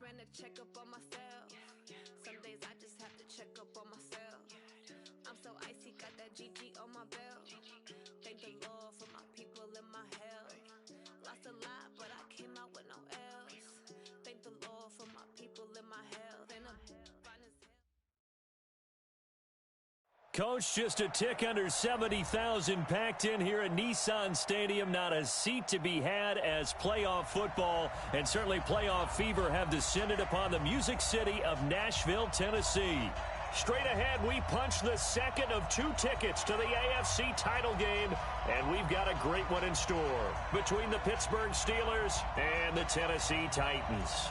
ran a checkup on myself. Some days I just have to check up on myself. I'm so icy, got that GG on my belt. Thank the Lord for my people and my health. Lost a lot, but I came out with no else. Thank the Lord for my people and my health. And I'm fine as hell. Coach, just a tick under 70,000 packed in here at Nissan Stadium. Not a seat to be had as playoff football and certainly playoff fever have descended upon the Music City of Nashville, Tennessee. Straight ahead, we punch the second of 2 tickets to the AFC title game, and we've got a great one in store between the Pittsburgh Steelers and the Tennessee Titans.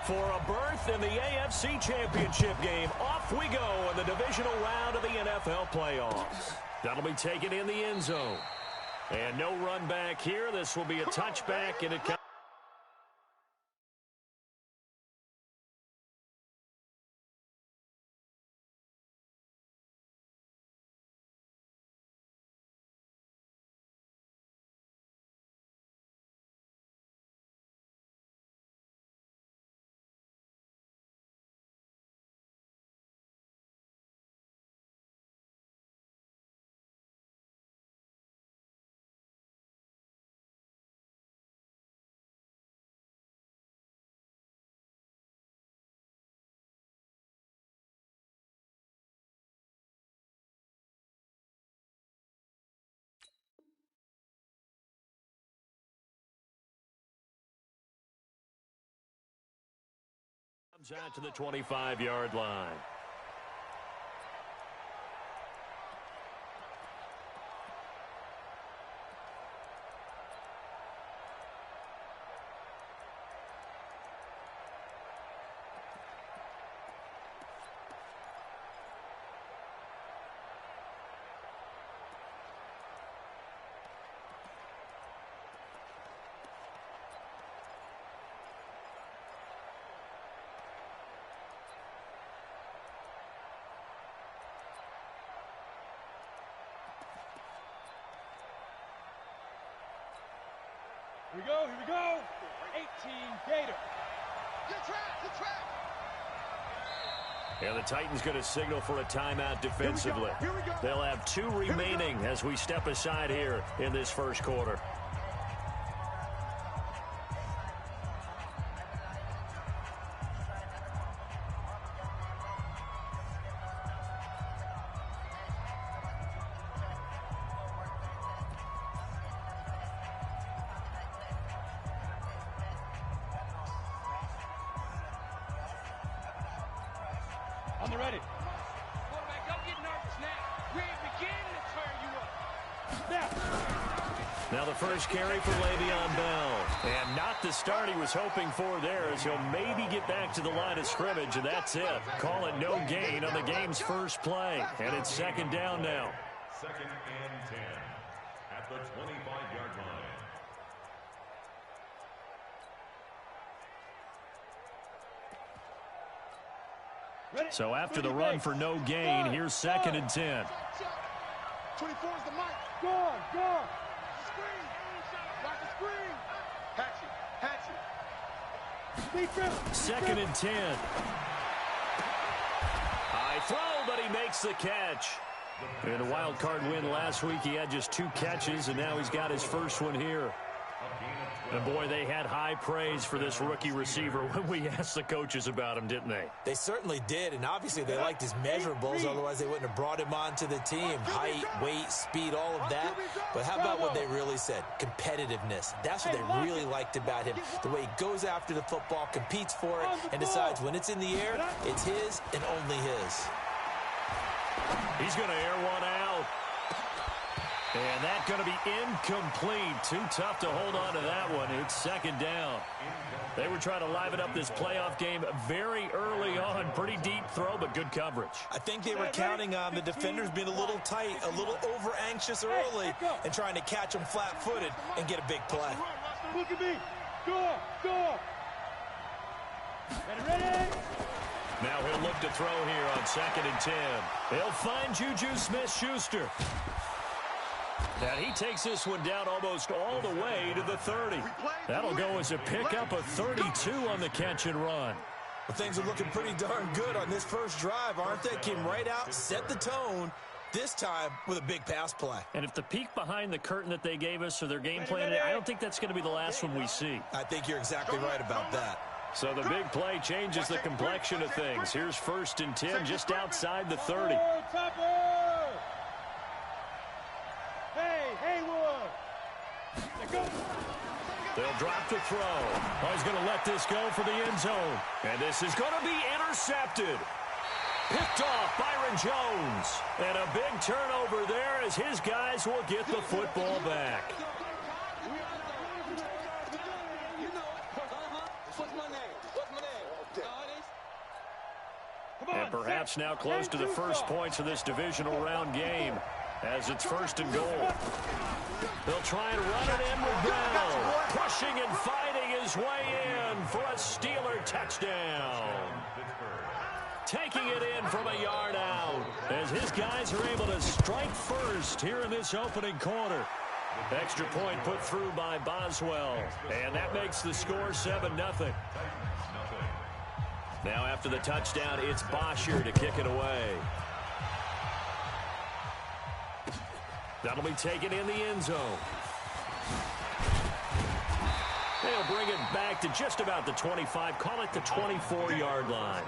For a berth in the AFC Championship game, off we go in the divisional round of the NFL playoffs. That'll be taken in the end zone. And no run back here. This will be a touchback, and it comes. Out to the 25-yard line. Here we go. 18 Gator. Good track. And the Titans going to signal for a timeout defensively. Here we go. They'll have 2 remaining as we step aside here in this first quarter. On the ready. Quarterback, don't get nervous now. We ain't beginning to turn you up. Snap. Now the first carry for Le'Veon Bell. And not the start he was hoping for there, as he'll maybe get back to the line of scrimmage, and that's it. Call it no gain on the game's first play. And it's second down now. 2nd and 10 at the 25-yard line. So after the run for no gain, here's 2nd and 10. 24 is the mic. Go. Screen. Watch the screen. Hatch it. Defense. 2nd and 10. High throw, but he makes the catch. In a wild card win last week, he had just 2 catches, and now he's got his first one here. And boy, they had high praise for this rookie receiver when we asked the coaches about him, didn't they? They certainly did, and obviously they liked his measurables, otherwise they wouldn't have brought him onto the team. Height, weight, speed, all of that. But how about what they really said? Competitiveness. That's what they really liked about him. The way he goes after the football, competes for it, and decides when it's in the air, it's his and only his. He's going to air one out. And that's going to be incomplete. Too tough to hold on to that one. It's second down. They were trying to liven up this playoff game very early on. Pretty deep throw, but good coverage. I think they were counting on the defenders being a little tight, a little over-anxious early, and trying to catch them flat-footed and get a big play. Look at me. Go. Ready. Now he'll look to throw here on 2nd and 10. He'll find Juju Smith-Schuster. And he takes this one down almost all the way to the 30. That'll go as a pickup of 32 on the catch and run. Well, things are looking pretty darn good on this first drive, aren't they? Came right out, set the tone, this time with a big pass play. And if the peek behind the curtain that they gave us or their game plan, I don't think that's going to be the last one we see. I think you're exactly right about that. So the big play changes the complexion of things. Here's 1st and 10 just outside the 30. They'll drop the throw. Oh, he's going to let this go for the end zone. And this is going to be intercepted. Picked off Byron Jones. And a big turnover there as his guys will get the football back. And perhaps now close to the first points of this divisional round game as it's 1st and goal. They'll try and run it in with Bell. Pushing and fighting his way in for a Steeler touchdown. Taking it in from a yard out as his guys are able to strike first here in this opening quarter. Extra point put through by Boswell. And that makes the score 7-0. Now after the touchdown, it's Bosher to kick it away. That'll be taken in the end zone. They'll bring it back to just about the 25, call it the 24-yard line.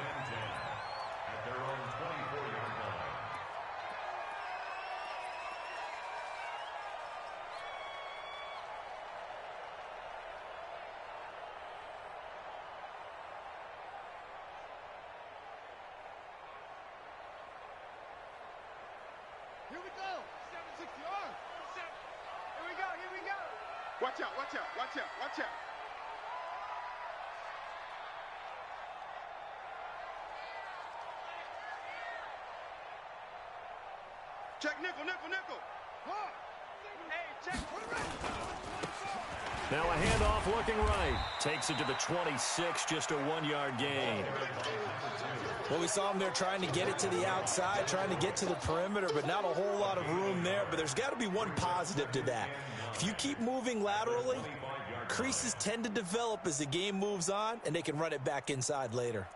Here we go. 760 yards. Here we go. Here we go. Watch out. Watch out. Watch out. Watch out. Check nickel, nickel, nickel. Hey, check. Now a handoff looking right. Takes it to the 26, just a 1-yard gain. Well, we saw him there trying to get it to the outside, trying to get to the perimeter, but not a whole lot of room there. But there's got to be one positive to that. If you keep moving laterally, creases tend to develop as the game moves on, and they can run it back inside later.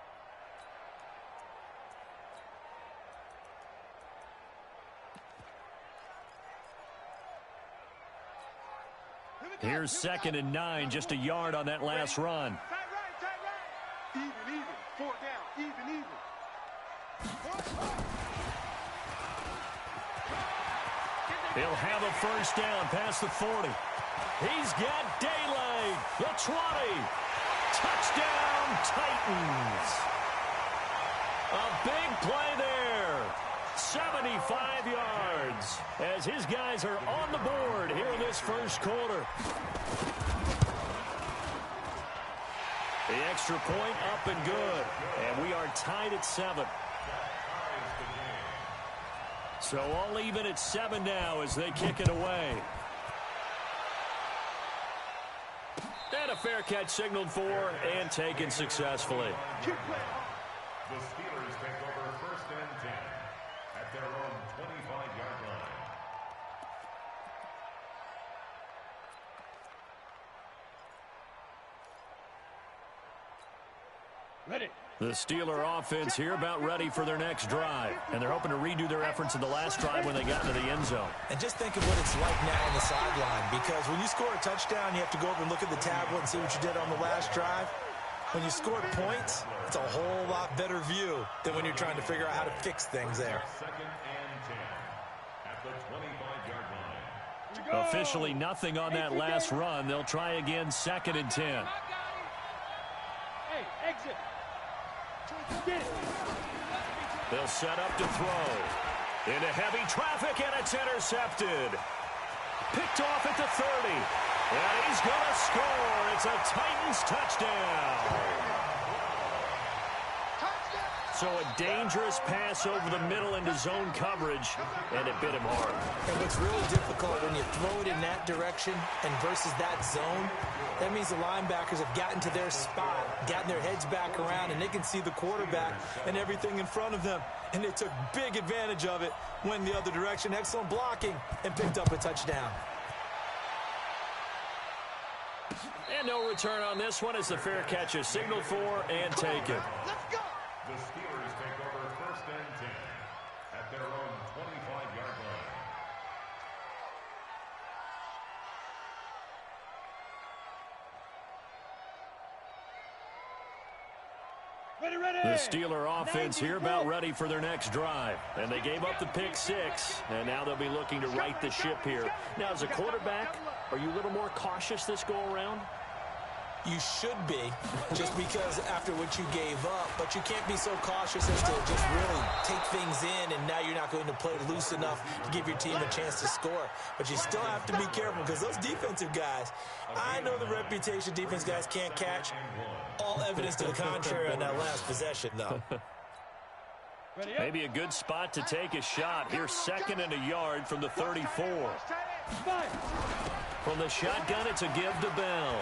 Here's 2nd and 9, just a yard on that last run. Tight right, tight right. Even. 4 down. Even. He'll have a first down past the 40. He's got daylight. The 20. Touchdown, Titans. A big play there. 75 yards as his guys are on the board here in this first quarter. The extra point up and good. And we are tied at 7. So all even at 7 now as they kick it away. And a fair catch signaled for and taken successfully. The Steelers take over 1st and 10 at their own 25-yard line. Ready. The Steeler offense here about ready for their next drive. And they're hoping to redo their efforts in the last drive when they got into the end zone. And just think of what it's like now on the sideline, because when you score a touchdown, you have to go over and look at the tablet and see what you did on the last drive. When you score points, it's a whole lot better view than when you're trying to figure out how to fix things there. 2nd and 10 at the 25-yard line. Officially nothing on that last run. They'll try again 2nd and 10. Hey, exit. Get it. They'll set up to throw. Into heavy traffic, and it's intercepted. Picked off at the 30. And he's going to score. It's a Titans touchdown. So a dangerous pass over the middle into zone coverage, and it bit him hard. And what's really difficult when you throw it in that direction and versus that zone, that means the linebackers have gotten to their spot gotten their heads back around, and they can see the quarterback and everything in front of them. And they took big advantage of it, went the other direction, excellent blocking, and picked up a touchdown. And no return on this one as the fair catch is signaled for and taken. Let's go. The Steelers take over 1st and 10 at their own 25-yard line. The Steeler offense here about ready for their next drive. And they gave up the pick 6, and now they'll be looking to right the ship here. Now, as a quarterback, are you a little more cautious this go-around? You should be, just because after what you gave up, but you can't be so cautious as to just really take things in, and now you're not going to play loose enough to give your team a chance to score. But you still have to be careful because those defensive guys, I know the reputation defense guys can't catch. All evidence to the contrary on that last possession, though. Maybe a good spot to take a shot. Here's 2nd and a yard from the 34. From the shotgun, it's a give to Bell.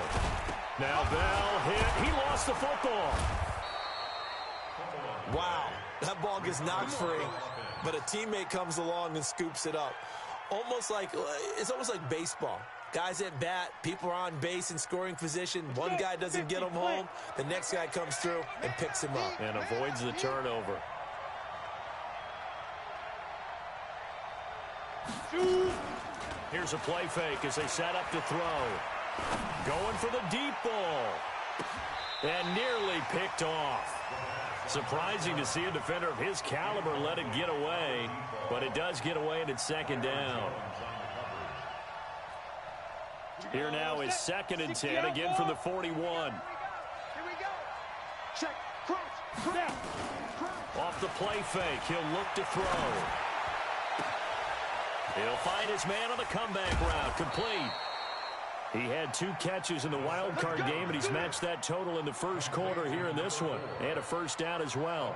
Now Bell hit. He lost the football. Wow, that ball gets knocked free, but a teammate comes along and scoops it up. It's almost like baseball. Guys at bat, people are on base in scoring position. One guy doesn't get him home. The next guy comes through and picks him up. And avoids the turnover. Here's a play fake as they set up to throw. Going for the deep ball. And nearly picked off. Surprising to see a defender of his caliber let it get away. But it does get away, and it's 2nd down. Here now is 2nd and 10, again from the 41. Here we go. Check. Cross. Off the play fake, he'll look to throw. He'll find his man on the comeback route, complete. He had 2 catches in the wild card game, and he's matched that total in the first quarter here in this one. And a first down as well.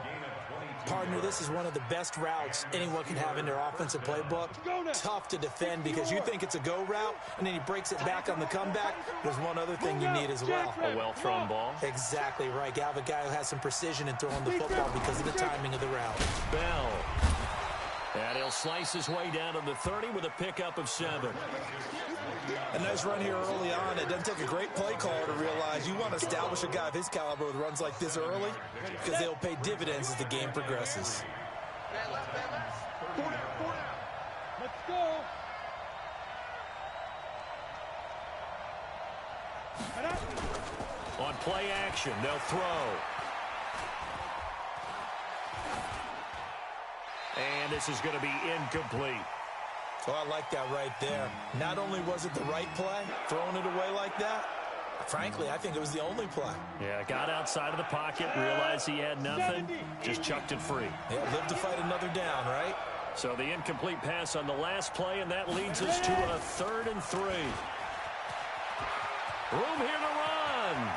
Partner, this is one of the best routes anyone can have in their offensive playbook. Tough to defend because you think it's a go route, and then he breaks it back on the comeback. There's one other thing you need as well. A well-thrown ball. Exactly right. You have a guy who has some precision in throwing the football because of the timing of the route. Bell. And he'll slice his way down to the 30 with a pickup of 7. A nice run here early on. It doesn't take a great play caller to realize you want to establish a guy of his caliber with runs like this early because they'll pay dividends as the game progresses. Let's go. On play action, they'll throw. And this is going to be incomplete. Oh, I like that right there. Not only was it the right play, throwing it away like that, frankly, I think it was the only play. Yeah, got outside of the pocket, realized he had nothing, just chucked it free. Yeah, live to fight another down, right? So the incomplete pass on the last play, and that leads us to a 3rd and 3. Room here to run.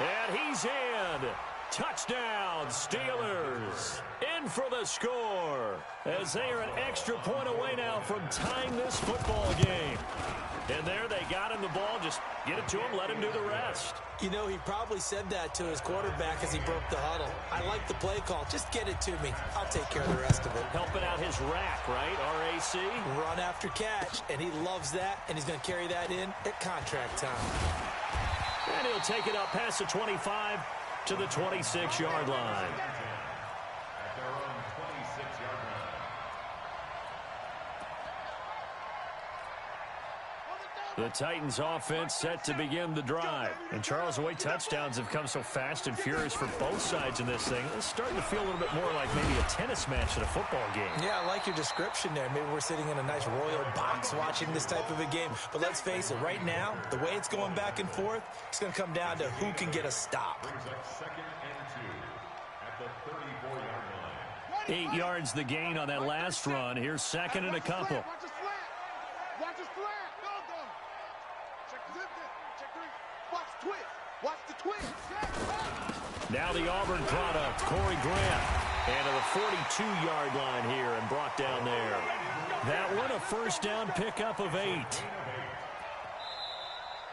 And he's in. Touchdown, Steelers. In for the score as they are an extra point away now from tying this football game. And there they got him the ball. Just get it to him, let him do the rest. You know, he probably said that to his quarterback as he broke the huddle. I like the play call. Just get it to me. I'll take care of the rest of it. Helping out his rack, right? RAC. Run after catch, and he loves that, and he's going to carry that in at contract time. And he'll take it up past the 25 to the 26-yard line. At their own 26-yard line. The Titans offense set to begin the drive. And Charles, the way touchdowns have come so fast and furious for both sides in this thing, it's starting to feel a little bit more like maybe a tennis match at a football game. Yeah, I like your description there. Maybe we're sitting in a nice royal box watching this type of a game. But let's face it, right now, the way it's going back and forth, it's going to come down to who can get a stop. Brings up 2nd and 2 at the 34-yard line. 8 yards the gain on that last run. Here's 2nd and a couple. Watch his flat. Watch his flat. Go. Check the zip. Check three. Watch the twist. Watch the twist. Now the Auburn product, Corey Grant. And to the 42-yard line here and brought down there. That one a first down pickup of 8.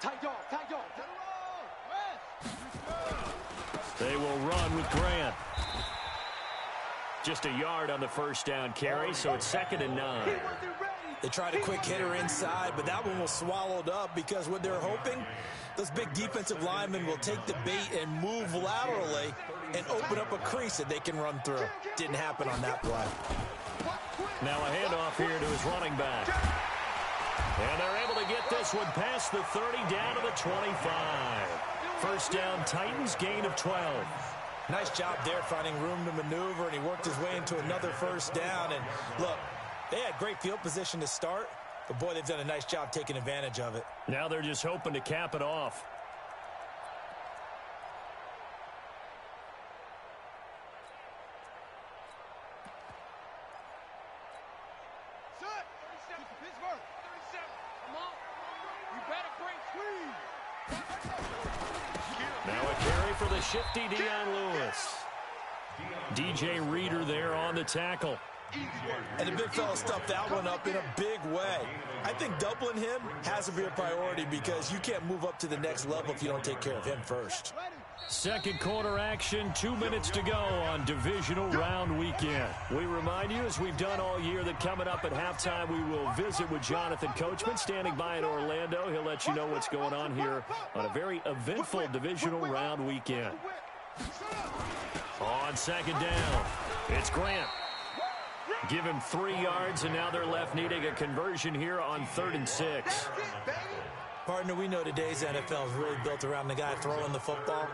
Tight dog, tight dog. They will run with Grant. Just a yard on the first down carry, so it's 2nd and 9. They tried a quick hitter inside, but that one was swallowed up because what they're hoping, those big defensive linemen will take the bait and move laterally and open up a crease that they can run through. Didn't happen on that play. Now a handoff here to his running back. And they're able to get this one past the 30 down to the 25. First down, Titans, gain of 12. Nice job there finding room to maneuver, and he worked his way into another first down. And look, they had great field position to start, but boy, they've done a nice job taking advantage of it. Now they're just hoping to cap it off. Now a carry for the shifty Dion Lewis. DJ Reader there on the tackle. And the big fella stuffed that one up in a big way. I think doubling him has to be a priority because you can't move up to the next level if you don't take care of him first. Second quarter action, 2 minutes to go on divisional round weekend. We remind you, as we've done all year, that coming up at halftime, we will visit with Jonathan Coachman standing by in Orlando. He'll let you know what's going on here on a very eventful divisional round weekend. On second down, it's Grant. Give him 3 yards, and now they're left needing a conversion here on 3rd and 6. Partner, we know today's NFL is really built around the guy throwing the football.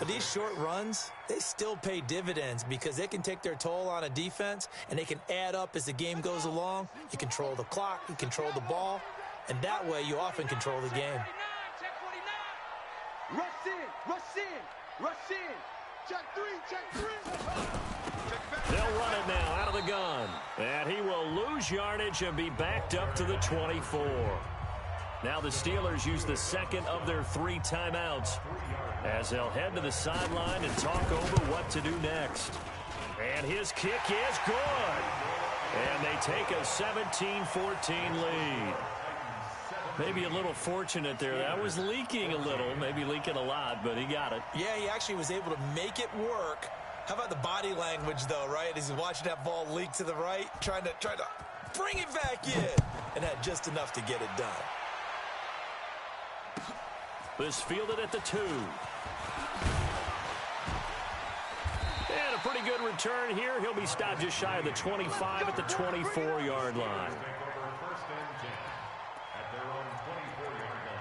But these short runs, they still pay dividends because they can take their toll on a defense, and they can add up as the game goes along. You control the clock, you control the ball, and that way you often control the game. Rush in, rush in, rush in. Check 3, check 3. They'll run it now out of the gun. And he will lose yardage and be backed up to the 24. Now the Steelers use the second of their 3 timeouts as they'll head to the sideline and talk over what to do next. And his kick is good. And they take a 17-14 lead. Maybe a little fortunate there. That was leaking a little, maybe leaking a lot, but he got it. Yeah, he actually was able to make it work. How about the body language, though, right? As he's watching that ball leak to the right, trying to bring it back in, and had just enough to get it done. This fielded at the 2. And a pretty good return here. He'll be stopped just shy of the 25 at the 24-yard line. First and 10 at their own 24-yard line.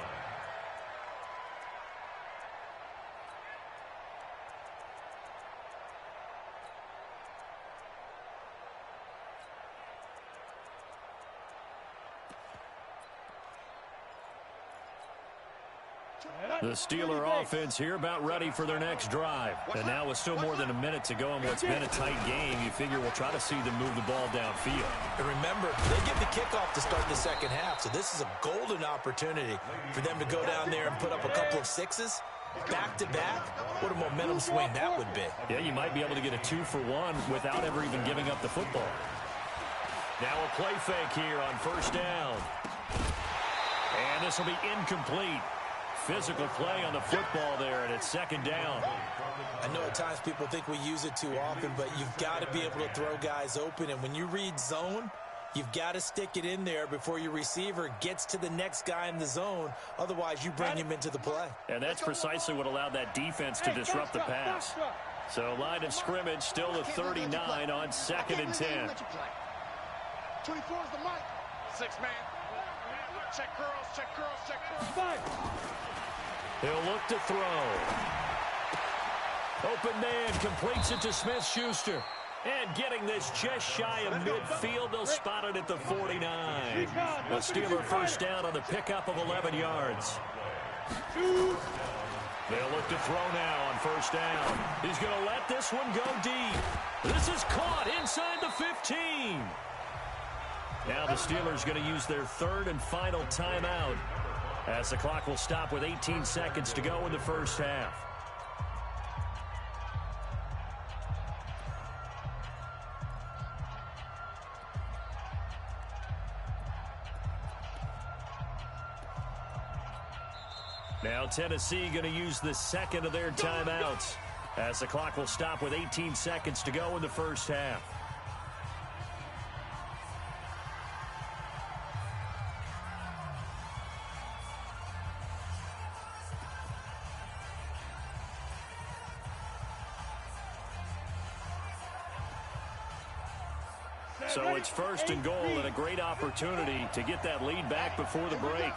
The Steeler offense here about ready for their next drive. And now with still more than a minute to go in what's been a tight game, you figure we'll try to see them move the ball downfield. And remember, they get the kickoff to start the second half, so this is a golden opportunity for them to go down there and put up a couple of 6s back-to-back. What a momentum swing that would be. Yeah, you might be able to get a 2-for-1 without ever even giving up the football. Now a play fake here on first down. And this will be incomplete. Physical play on the football there, and it's second down. I know at times people think we use it too often, but you've got to be able to throw guys open. And when you read zone, you've got to stick it in there before your receiver gets to the next guy in the zone. Otherwise, you bring him into the play. And that's precisely what allowed that defense to disrupt the pass. So line of scrimmage still the 39 on 2nd and 10. 24 is the mic. 6-man. Check girls, check girls, check girls. He'll look to throw. Open man completes it to Smith-Schuster. And getting this just shy of midfield, they'll spot it at the 49. A Steeler first down on the pickup of 11 yards. They'll look to throw now on first down. He's going to let this one go deep. This is caught inside the 15. Now the Steelers going to use their 3rd and final timeout as the clock will stop with 18 seconds to go in the first half. Now Tennessee going to use the second of their timeouts as the clock will stop with 18 seconds to go in the first half. So it's first and goal and a great opportunity to get that lead back before the break.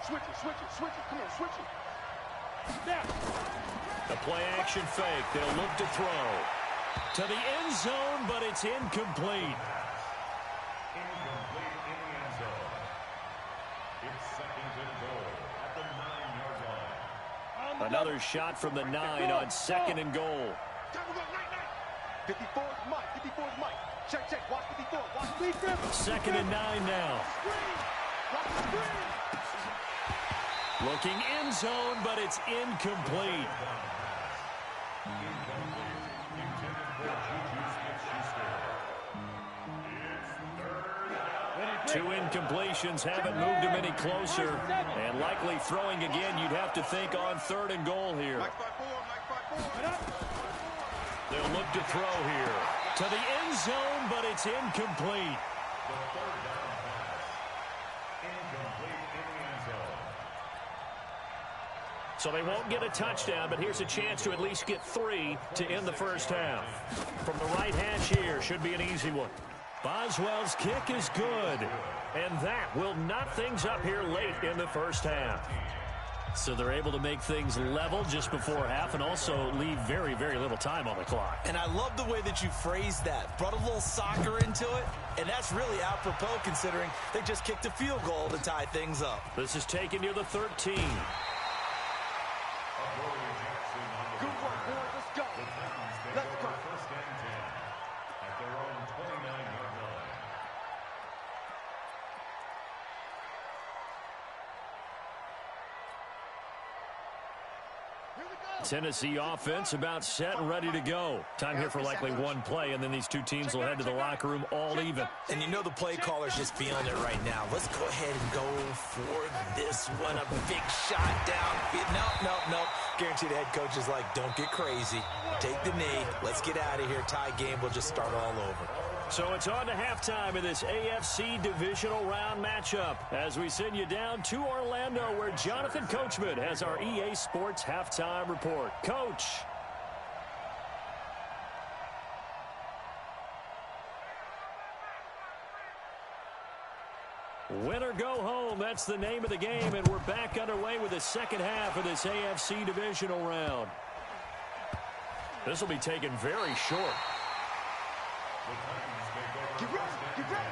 Switch it, switch it, switch it. Come on, switch it. The play action fake. They'll look to throw. To the end zone, but it's incomplete. Incomplete in the end zone. It's second and goal at the 9-yard line. Another shot from the 9 on second and goal. Time to go, night. 54 is Mike, 54 is Mike. Check, watch 54, watch Lee Griffin. Second and 9 now. Watch the screen. Looking end zone, but it's incomplete. Two incompletions haven't moved him any closer. And likely throwing again, you'd have to think on third and goal here. Mike 5-4. They'll look to throw here. To the end zone, but it's incomplete. The third down pass. Incomplete in the end zone. So they won't get a touchdown, but here's a chance to at least get 3 to end the first half. From the right hash here, should be an easy one. Boswell's kick is good, and that will knot things up here late in the first half. So they're able to make things level just before half and also leave very, very little time on the clock. And I love the way that you phrased that. Brought a little soccer into it, and that's really apropos considering they just kicked a field goal to tie things up. This is taken near the 13. Good work, boys. Let's go. The Titans take Let's go. over first and 10 at their own 29-yard line. Tennessee offense about set and ready to go. Time here for likely one play, and then these two teams will head to the locker room all even. And you know the play caller's just feeling it right now. Let's go ahead and go for this one. A big shot down. Nope. Guarantee the head coach is like, don't get crazy. Take the knee. Let's get out of here. Tie game. We'll just start all over. So it's on to halftime in this AFC divisional round matchup as we send you down to Orlando where Jonathan Coachman has our EA Sports halftime report. Coach. Win or go home, that's the name of the game, and we're back underway with the second half of this AFC divisional round. This will be taken very short. The Titans take over Get ready, first and get 10 ready,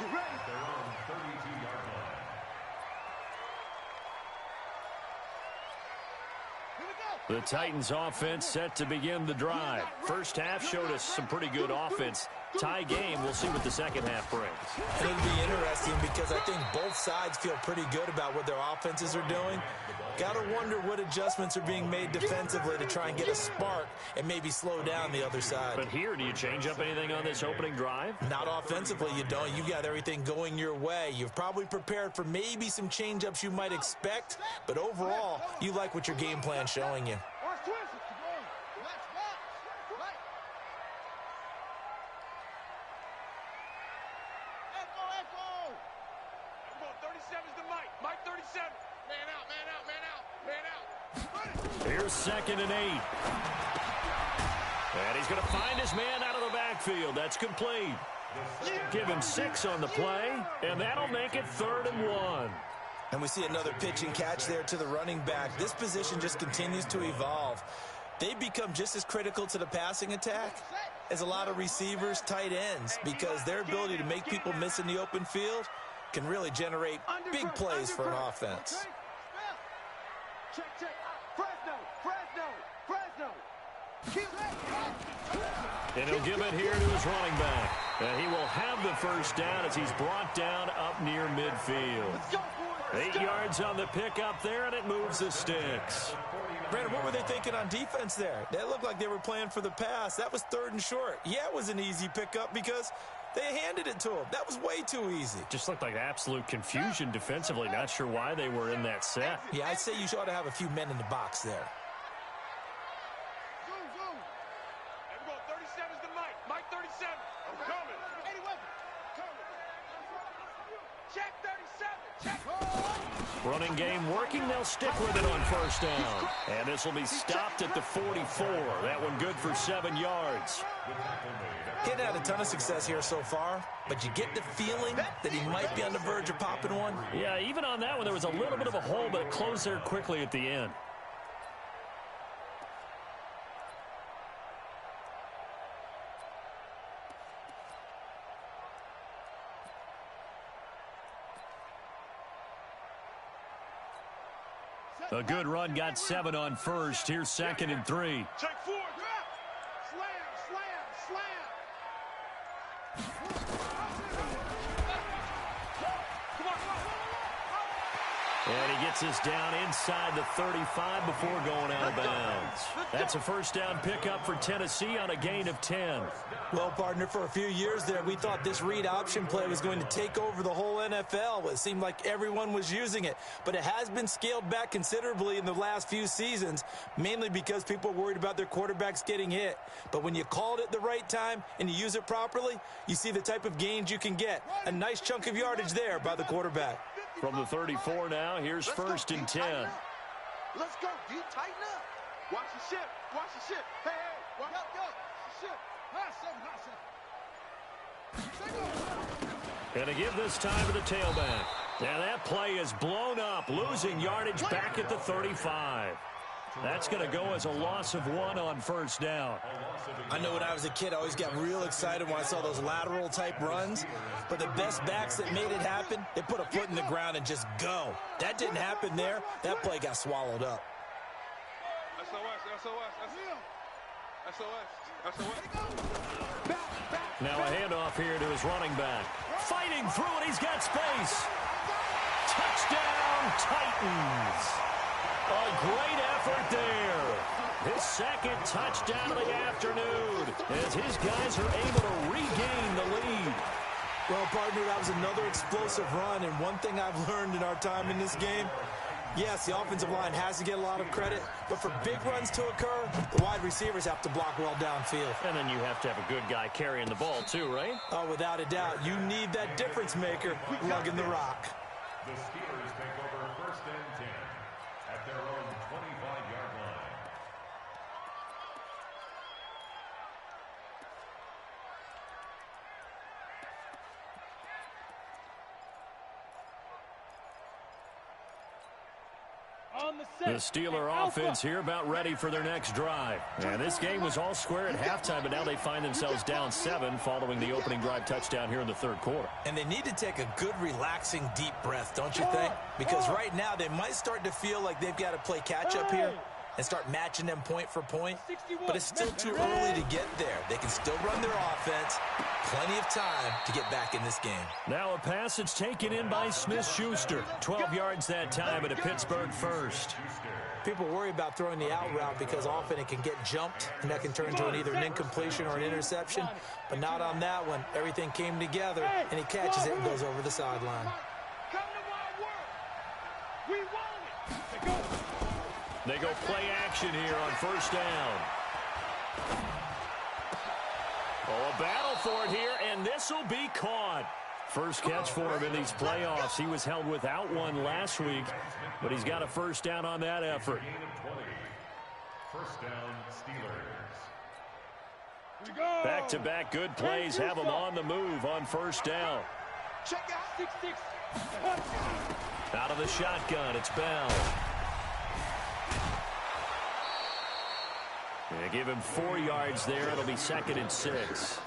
get ready. at their own 32-yard line. Here we go. The Titans offense set to begin the drive. First half showed us some pretty good offense. Tie game, we'll see what the second half brings. It'll be interesting because I think both sides feel pretty good about what their offenses are doing. Got to wonder what adjustments are being made defensively to try and get a spark and maybe slow down the other side. But here, do you change up anything on this opening drive? Not offensively, you don't. You got everything going your way. You've probably prepared for maybe some change-ups you might expect, but overall, you like what your game plan's showing you. Watch twist. Let's watch. Right. Echo. We're going 37's to Mike. Mike 37. Man out. Here's second and 8. And he's going to find his man out of the backfield. That's complete. Give him 6 on the play, and that'll make it third and 1. And we see another pitch and catch there to the running back. This position just continues to evolve. They've become just as critical to the passing attack as a lot of receivers, tight ends, because their ability to make people miss in the open field can really generate big plays for an offense. Check. Fresno. And he'll give it here to his running back. And he will have the first down as he's brought down up near midfield. 8 yards on the pickup there, and it moves the sticks. Brandon, what were they thinking on defense there? They looked like they were playing for the pass. That was third and short. Yeah, it was an easy pickup because They handed it to him. That was way too easy. Just looked like absolute confusion defensively. Not sure why they were in that set. Yeah, I'd say you ought to have a few men in the box there. Zoom, zoom. Hey, we go. 37's the Mike. Mike 37. I'm coming. 81. Coming. Check 37. Check. Running game working. They'll stick with it on first down. And this will be stopped at the 44. That one good for 7 yards. He hadn't had a ton of success here so far, but you get the feeling that he might be on the verge of popping one. Yeah, even on that one, there was a little bit of a hole, but it closed there quickly at the end. A good run got 7 on first. Here's 2nd and 3. Check 4. Slam, slam, slam. And he gets us down inside the 35 before going out of bounds. That's a first down pickup for Tennessee on a gain of 10. Well, partner, for a few years there, we thought this read option play was going to take over the whole NFL. It seemed like everyone was using it, but it has been scaled back considerably in the last few seasons, mainly because people are worried about their quarterbacks getting hit. But when you call it at the right time and you use it properly, you see the type of gains you can get. A nice chunk of yardage there by the quarterback. From the 34 now, here's first and 10. Let's go, D. Tighten up. Watch the ship. Watch the ship. Hey, hey. Watch the ship. And to give this time to the tailback. Now that play is blown up, losing yardage back at the 35. That's going to go as a loss of 1 on first down. I know when I was a kid, I always got real excited when I saw those lateral type runs. But the best backs that made it happen, they put a foot in the ground and just go. That didn't happen there. That play got swallowed up. Now a handoff here to his running back. Fighting through it, he's got space. Touchdown, Titans. A great effort there. His 2nd touchdown of the afternoon as his guys are able to regain the lead. Well, partner, that was another explosive run, and one thing I've learned in our time in this game, yes, the offensive line has to get a lot of credit, but for big runs to occur, the wide receivers have to block well downfield. And then you have to have a good guy carrying the ball too, right? Oh, without a doubt. You need that difference maker lugging the rock. The Steelers take over first and 10 at their own 25-yard line. The Steeler offense here about ready for their next drive. And this game was all square at halftime, but now they find themselves down 7 following the opening drive touchdown here in the 3rd quarter. And they need to take a good, relaxing, deep breath, don't you think? Because right now they might start to feel like they've got to play catch-up here and start matching them point for point. But it's still too early to get there. They can still run their offense. Plenty of time to get back in this game. Now a passage taken in by Smith-Schuster. 12 yards that time at a Pittsburgh first. People worry about throwing the out route because often it can get jumped, and that can turn into either an incompletion or an interception. But not on that one. Everything came together, and he catches it and goes over the sideline. They go play action here on first down. Oh, a battle for it here, and this will be caught. First catch for him in these playoffs. He was held without one last week, but he's got a first down on that effort. First down, Steelers. Back-to-back good plays have him on the move on first down. Check out 6-6. Out of the shotgun, it's Bell. They give him 4 yards there. It'll be 2nd and 6.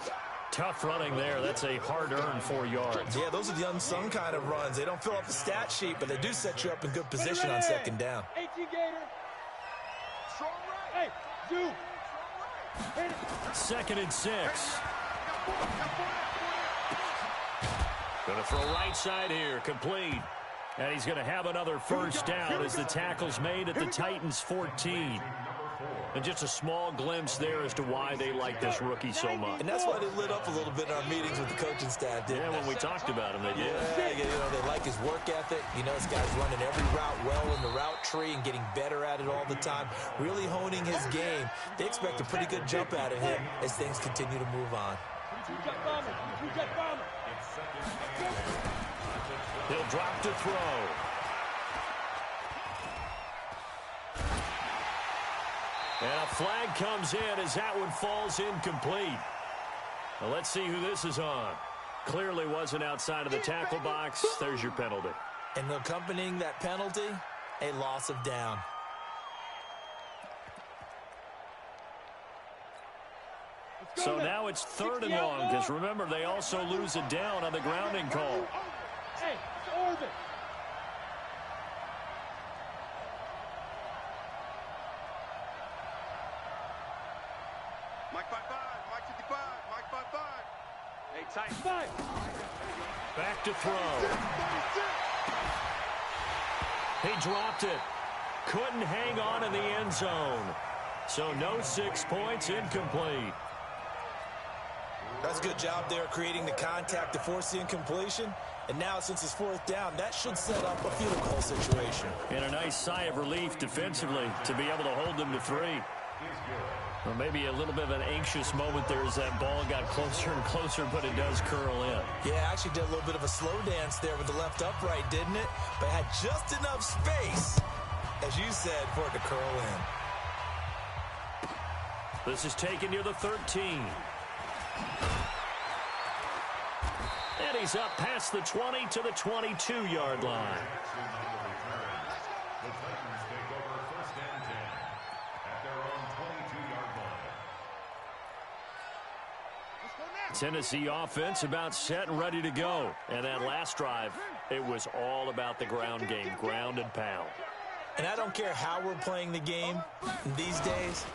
Tough running there. That's a hard-earned 4 yards. Yeah, those are the unsung kind of runs. They don't fill up the stat sheet, but they do set you up in good position on 2nd down. 18 Gator. Strong right. Hey, do. 2nd and 6. Going to throw right side here. Complete. And he's going to have another first down as the tackle's made at the Titans' 14. Number 4. And just a small glimpse there as to why they like this rookie so much. And that's why they lit up a little bit in our meetings with the coaching staff, didn't they? When we talked about him, they did. Yeah, they like his work ethic. This guy's running every route well in the route tree and getting better at it all the time, really honing his game. They expect a pretty good jump out of him as things continue to move on. He'll drop to throw. And a flag comes in as that one falls incomplete. Well, let's see who this is on. Clearly wasn't outside of the tackle box. There's your penalty. And accompanying that penalty, a loss of down. So now it's 3rd and long, because remember, they also lose a down on the grounding call. Hey, it's orbit. Mike 55, Mike 55, Mike 55. Hey, tight. Back to throw. He dropped it. Couldn't hang on in the end zone. So no 6 points, incomplete. That's a good job there creating the contact to force the incompletion. And now, since it's 4th down, that should set up a field goal situation. And a nice sigh of relief defensively to be able to hold them to 3. Well, maybe a little bit of an anxious moment there as that ball got closer and closer, but it does curl in. Yeah, actually did a little bit of a slow dance there with the left upright, didn't it? But had just enough space, as you said, for it to curl in. This is taken near the 13. And he's up past the 20 to the 22-yard line. The Titans take over 1st and 10 at their own 22-yard line. Tennessee offense about set and ready to go. And that last drive, it was all about the ground game, ground and pound. And I don't care how we're playing the game these days,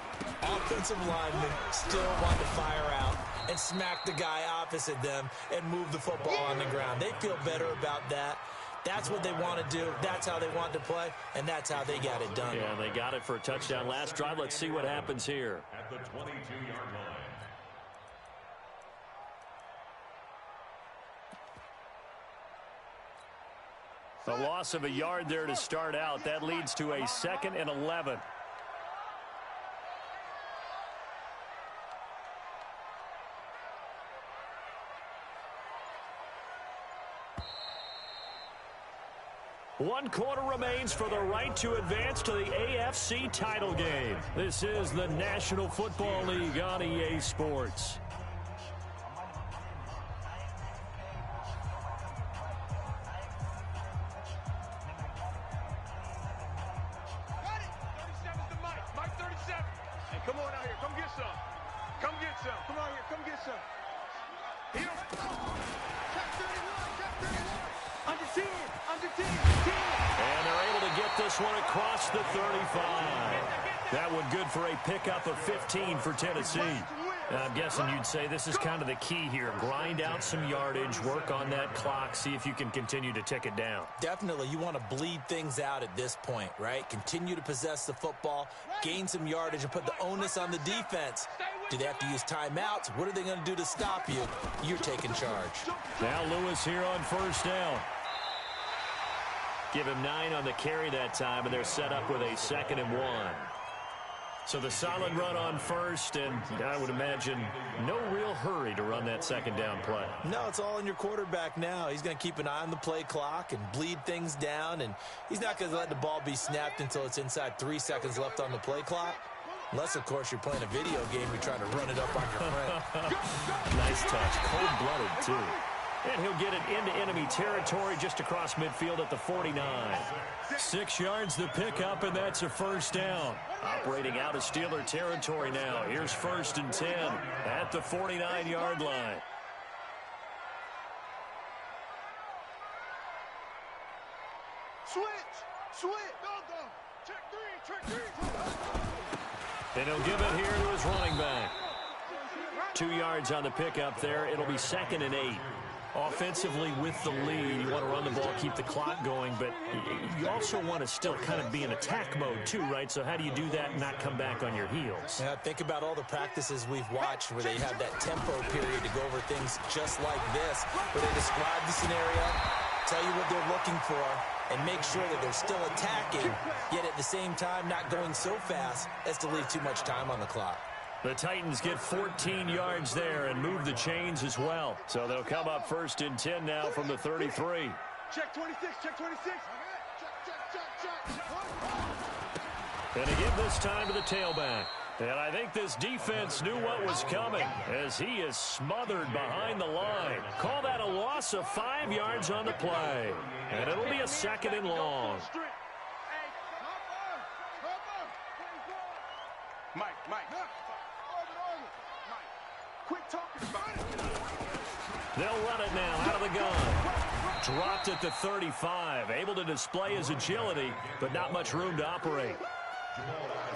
offensive linemen still want to fire out and smack the guy opposite them and move the football on the ground. They feel better about that. That's what they want to do. That's how they want to play, and that's how they got it done. Yeah, they got it for a touchdown last drive. Let's see what happens here. At the 22-yard line. A loss of a yard there to start out. That leads to a 2nd and 11. One quarter remains for the right to advance to the AFC title game. This is the National Football League on EA Sports. Come on out here. Come get some. Come get some. Come on here. Come get some. Here. Check 31. Check 31. Under 10. Under 10. 10. And they're able to get this one across the 35. That one good for a pickup of 15 for Tennessee. I'm guessing you'd say this is kind of the key here. Grind out some yardage, work on that clock, see if you can continue to tick it down. Definitely, you want to bleed things out at this point, right? Continue to possess the football, gain some yardage, and put the onus on the defense. Do they have to use timeouts? What are they going to do to stop you? You're taking charge. Now Lewis here on 1st down. Give him 9 on the carry that time, and they're set up with a 2nd and 1. So the solid run on 1st, and I would imagine no real hurry to run that 2nd down play. No, it's all in your quarterback now. He's going to keep an eye on the play clock and bleed things down, and he's not going to let the ball be snapped until it's inside 3 seconds left on the play clock. Unless, of course, you're playing a video game, you're trying to run it up on your friend. Nice touch. Cold-blooded, too. And he'll get it into enemy territory just across midfield at the 49. 6 yards the pickup, and that's a 1st down. Operating out of Steeler territory now. Here's 1st and 10 at the 49-yard line. Switch. Switch. Go. Check 3. Check 3. And he'll give it here to his running back. 2 yards on the pickup there. It'll be 2nd and 8. Offensively with the lead, you want to run the ball, keep the clock going, but you also want to still kind of be in attack mode too, right? So how do you do that and not come back on your heels? Yeah, think about all the practices we've watched where they have that tempo period to go over things just like this, where they describe the scenario, tell you what they're looking for, and make sure that they're still attacking, yet at the same time not going so fast as to leave too much time on the clock. The Titans get 14 yards there and move the chains as well. So they'll come up 1st and 10 now from the 33. Check 26, check 26. And again this time to the tailback. And I think this defense knew what was coming as he is smothered behind the line. Call that a loss of 5 yards on the play. And it'll be a 2nd and long. Mike. Quit talking about it. They'll run it now out of the gun. Dropped at the 35. Able to display his agility, but not much room to operate.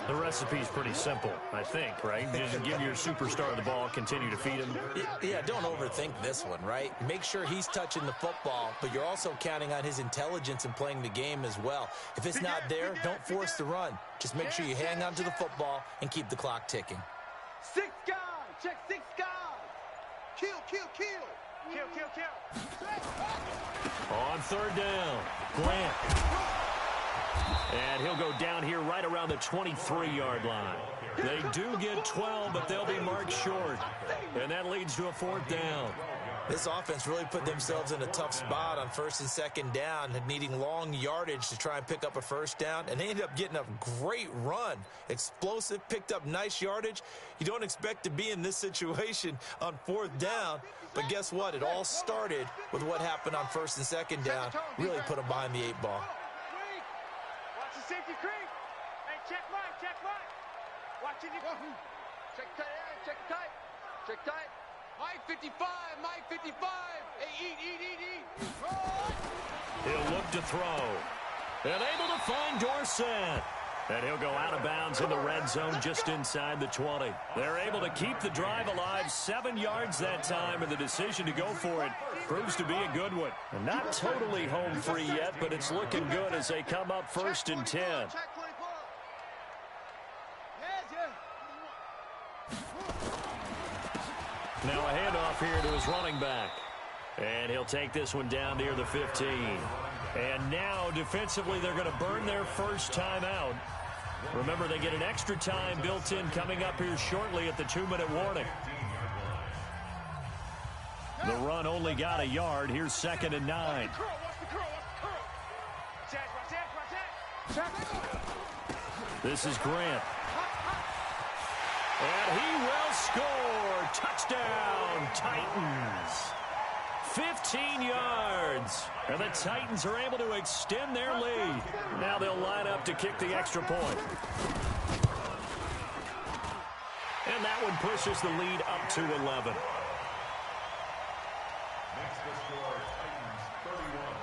The recipe's pretty simple, I think, right? Just give your superstar the ball, continue to feed him. Yeah, don't overthink this one, right? Make sure he's touching the football, but you're also counting on his intelligence in playing the game as well. If it's not there, don't force the run. Just make sure you hang on to the football and keep the clock ticking. 6 guys. Check 6 guys. Kill. On 3rd down, Grant. And he'll go down here right around the 23-yard line. They do get 12, but they'll be marked short. And that leads to a 4th down. This offense really put themselves in a tough spot on 1st and 2nd down, needing long yardage to try and pick up a 1st down, and they ended up getting a great run. Explosive, picked up nice yardage. You don't expect to be in this situation on 4th down, but guess what? It all started with what happened on 1st and 2nd down. Really put them behind the 8 ball. Watch the safety creep. Hey, check Mike. Watch it. Check tight. Mike 55. Hey, eat. He'll look to throw. And able to find Dorsett. And he'll go out of bounds in the red zone just inside the 20. They're able to keep the drive alive, 7 yards that time, and the decision to go for it proves to be a good one. And not totally home free yet, but it's looking good as they come up 1st and 10. Now a handoff here to his running back. And he'll take this one down near the 15. And now defensively they're going to burn their first time out. Remember, they get an extra time built in coming up here shortly at the 2-minute warning. The run only got a yard. Here's 2nd and 9. This is Grant. And he will score. Touchdown, Titans. 15 yards. And the Titans are able to extend their lead. Now they'll line up to kick the extra point. And that one pushes the lead up to 11. Next to score, Titans 31.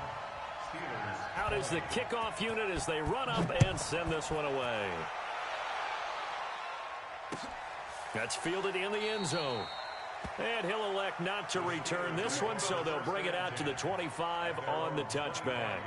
Steelers. Out is the kickoff unit as they run up and send this one away. That's fielded in the end zone. And he'll elect not to return this one, so they'll bring it out to the 25 on the touchback.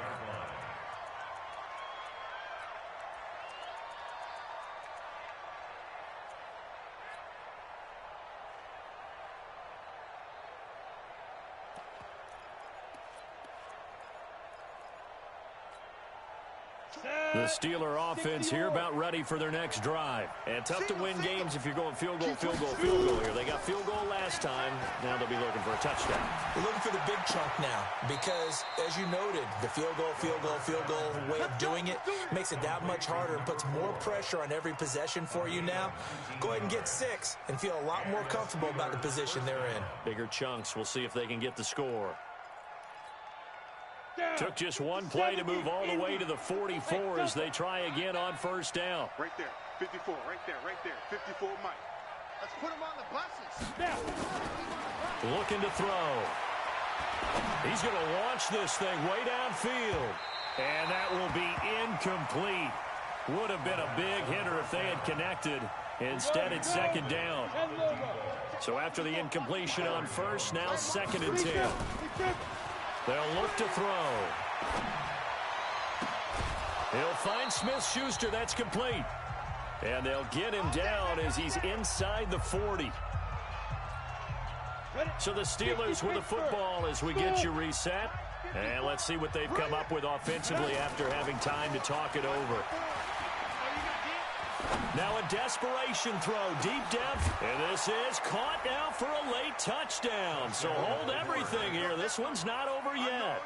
The Steeler offense here about ready for their next drive. And tough to win games if you're going field goal here. They got field goal last time. Now they'll be looking for a touchdown. They're looking for the big chunk now because, as you noted, the field goal way of doing it makes it that much harder and puts more pressure on every possession for you now. Go ahead and get 6 and feel a lot more comfortable about the position they're in. Bigger chunks. We'll see if they can get the score. Took just one play to move all the way to the 44 as they try again on first down. Right there, 54, right there, 54 Mike. Let's put him on the buses. Looking to throw. He's going to launch this thing way downfield. And that will be incomplete. Would have been a big hitter if they had connected. Instead, it's second down. So after the incompletion on first, now 2nd and 10. They'll look to throw. He'll find Smith-Schuster. That's complete. And they'll get him down as he's inside the 40. So the Steelers with the football as we get you reset. And let's see what they've come up with offensively after having time to talk it over. Now a desperation throw, deep depth, and this is caught now for a late touchdown. So hold everything here. This one's not over yet.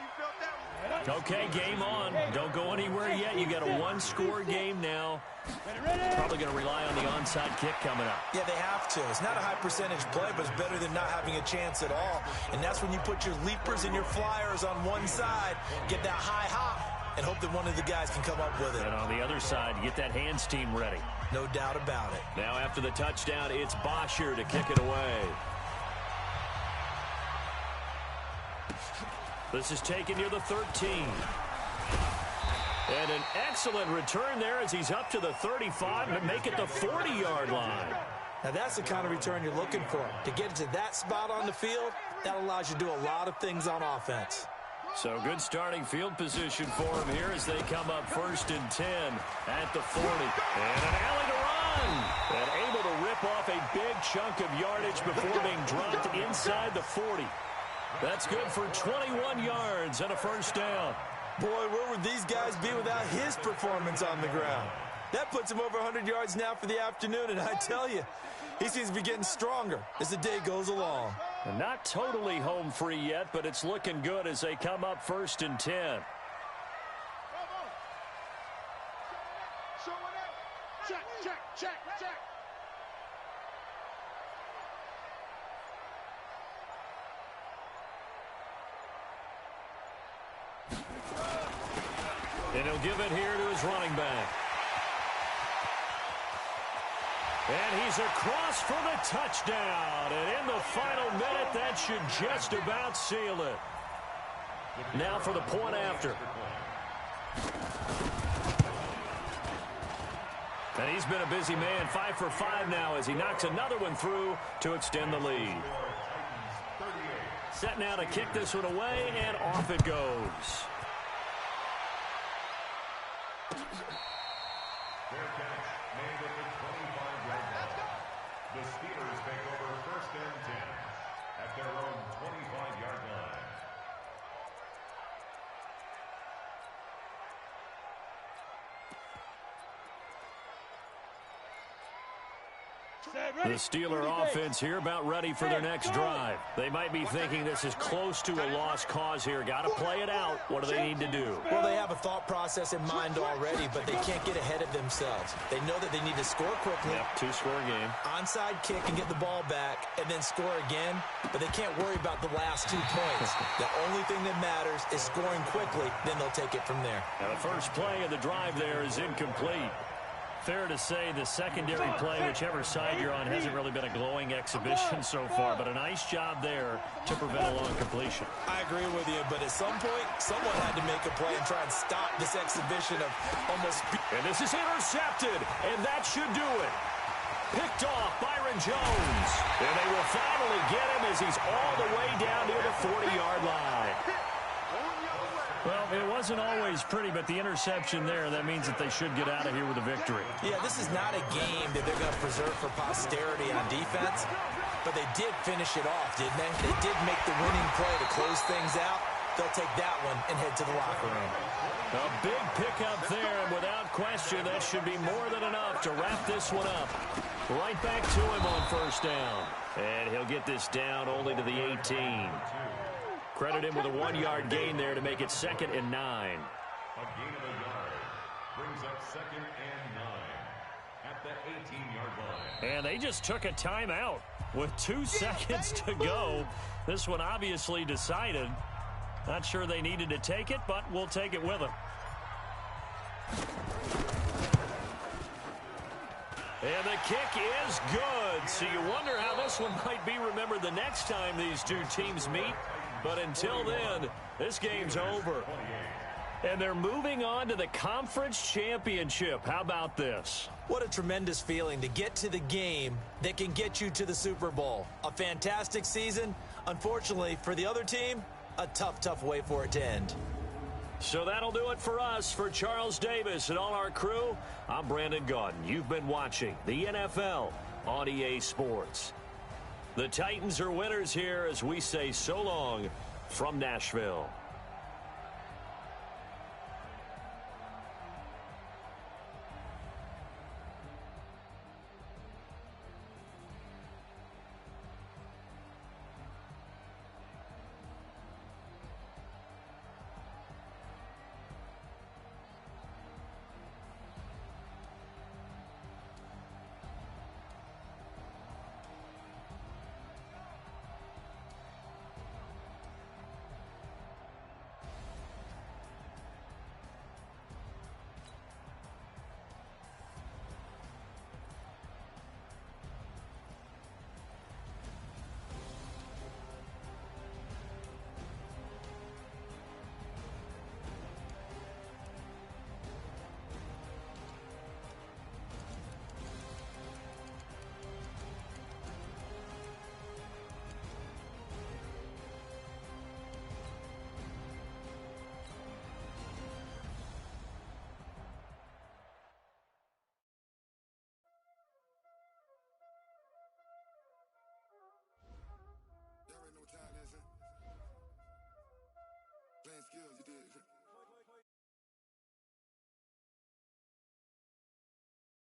Okay, game on. Don't go anywhere yet. You got a one-score game now. Probably going to rely on the onside kick coming up. Yeah, they have to. It's not a high-percentage play, but it's better than not having a chance at all. And that's when you put your leapers and your flyers on one side, get that high hop, and hope that one of the guys can come up with it. And on the other side, get that hands team ready. No doubt about it. Now after the touchdown, it's Bosher to kick it away. This is taken near the 13. And an excellent return there as he's up to the 35 and make it the 40-yard line. Now that's the kind of return you're looking for. To get it to that spot on the field, that allows you to do a lot of things on offense. So good starting field position for him here as they come up 1st and 10 at the 40. And an alley to run. And able to rip off a big chunk of yardage before being dropped inside the 40. That's good for 21 yards and a first down. Boy, where would these guys be without his performance on the ground? That puts him over 100 yards now for the afternoon, and I tell you, he seems to be getting stronger as the day goes along. And not totally home free yet, but it's looking good as they come up 1st and 10. Check, check, check, check. And he'll give it here to his running back. And he's across for the touchdown. And in the final minute, that should just about seal it. Now for the point after. And he's been a busy man, 5 for 5 now as he knocks another one through to extend the lead. Set now to kick this one away, and off it goes. Fair catch made at the 25-yard line. The Steelers take over 1st and 10 at their own 25-yard line. The Steeler offense here about ready for their next drive. They might be thinking this is close to a lost cause here. Got to play it out. What do they need to do? Well, they have a thought process in mind already, but they can't get ahead of themselves. They know that they need to score quickly. Yep, 2-score game. Onside kick and get the ball back and then score again, but they can't worry about the last 2 points. The only thing that matters is scoring quickly, then they'll take it from there. Now the first play of the drive there is incomplete. Fair to say the secondary play, whichever side you're on, hasn't really been a glowing exhibition so far, but a nice job there to prevent a long completion. I agree with you, but at some point, someone had to make a play and try and stop this exhibition of almost... And this is intercepted, and that should do it. Picked off Byron Jones. And they will finally get him as he's all the way down near the 40-yard line. Well, it wasn't always pretty, but the interception there, that means that they should get out of here with a victory. Yeah, this is not a game that they're going to preserve for posterity on defense, but they did finish it off, didn't they? They did make the winning play to close things out. They'll take that one and head to the locker room. A big pickup there, and without question, that should be more than enough to wrap this one up. Right back to him on first down. And he'll get this down only to the 18. Credit him with a 1-yard gain there to make it 2nd and 9. A gain of a yard brings up 2nd and 9 at the 18-yard line. And they just took a timeout with 2 seconds to go. This one obviously decided. Not sure they needed to take it, but we'll take it with them. And the kick is good. So you wonder how this one might be remembered the next time these two teams meet. But until then, this game's over. And they're moving on to the conference championship. How about this? What a tremendous feeling to get to the game that can get you to the Super Bowl. A fantastic season. Unfortunately, for the other team, a tough way for it to end. So that'll do it for us. For Charles Davis and all our crew, I'm Brandon Gaudin. You've been watching the NFL on EA Sports. The Titans are winners here as we say so long from Nashville.